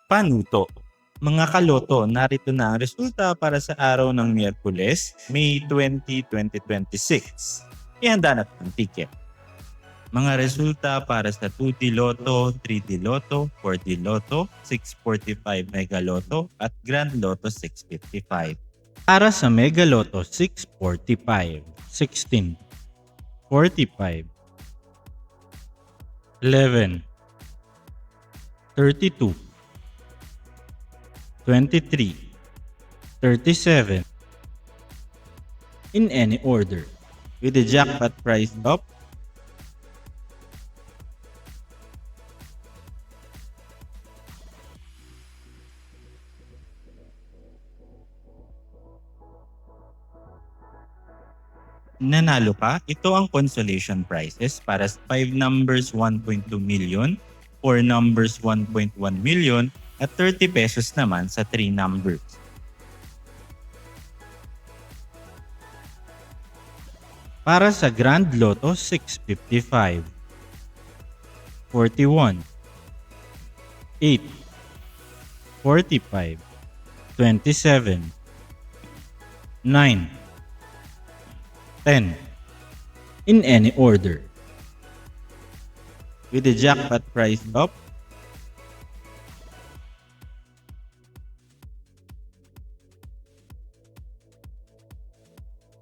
Panuto. Mga kaloto, narito na ang resulta para sa araw ng Miyerkules, May 20, 2026. Ihanda na ang ticket. Mga resulta para sa 2D Lotto, 3D Lotto, 4D Lotto, 645 Mega Lotto at Grand Lotto 655. Para sa Mega Lotto 645, 16, 45, 11, 32, 23, 37, in any order, With the jackpot price of nanalo ka, ito ang consolation prizes para sa 5 numbers 1.2 million, 4 numbers 1.1 million, at 30 pesos naman sa 3 numbers. para sa Grand Lotto 655, 41, 8, 45, 27, 9, 10, in any order, With the jackpot price of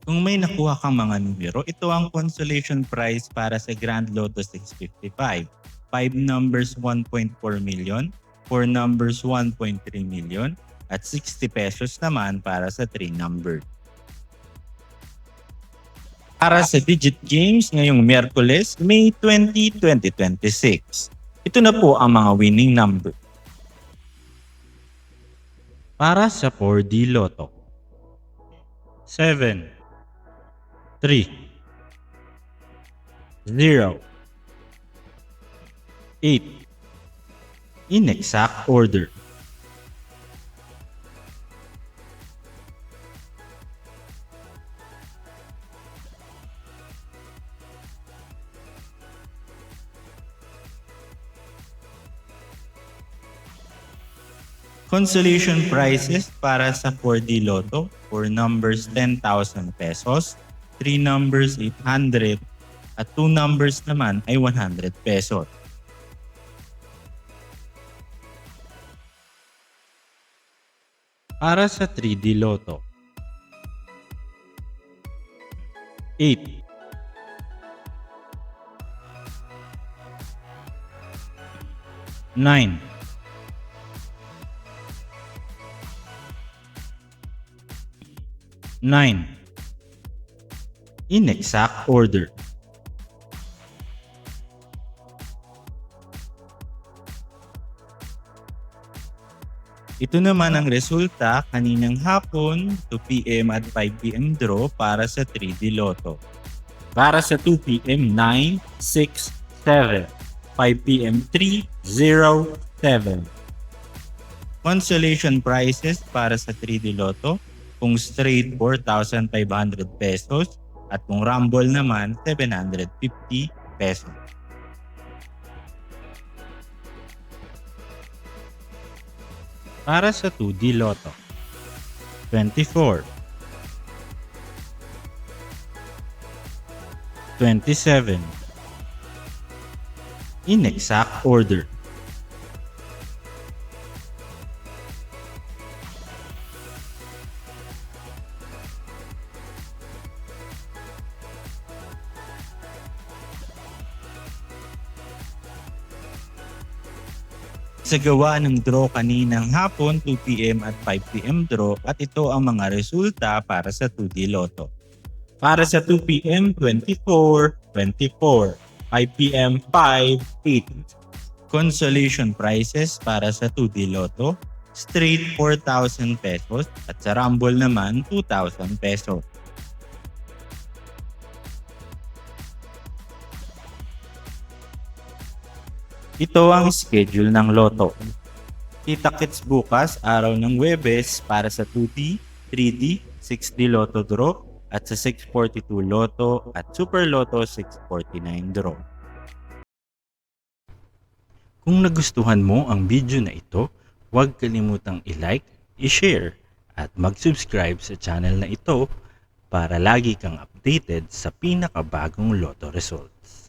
Kung may nakuha kang mga numero, ito ang consolation prize para sa Grand Lotto 655. 5 numbers 1.4 million, 4 numbers 1.3 million, at 60 pesos naman para sa 3 numbers. Para sa Digit Games ngayong Miyerkules, May 20, 2026. Ito na po ang mga winning number. para sa 4D Lotto 7, 3, 0, 8, in exact order, Consolation prizes para sa 4D Lotto, 4 numbers 10,000 pesos, 3 numbers 800, at 2 numbers naman ay 100 pesos. para sa 3D Lotto 8, 9, 9, in exact order, Ito naman ang resulta kaninang hapon, 2 p.m. at 5 p.m. draw para sa 3D Lotto. Para sa 2 p.m. 9, 6, 7, 5 p.m. 3, 0, 7. Consolation prizes para sa 3D Lotto, kung straight 4,500 pesos at kung rumble naman 750 pesos. para sa 2D Lotto 24, 27, in exact order, Sa gawa ng draw kaninang hapon, 2 p.m. at 5 p.m. draw, at ito ang mga resulta para sa 2D Lotto. Para sa 2 p.m. 24, 24, 5 p.m. 5, 8. Consolation prizes para sa 2D Lotto, straight 4,000 pesos at sa rumble naman 2,000 pesos. Ito ang schedule ng Lotto. Kita-kits bukas, araw ng Huwebes para sa 2D, 3D, 6D Lotto Draw at sa 642 Lotto at Super Lotto 649 Draw. Kung nagustuhan mo ang video na ito, Huwag kalimutang i-like, i-share, at mag-subscribe sa channel na ito para lagi kang updated sa pinakabagong Lotto results.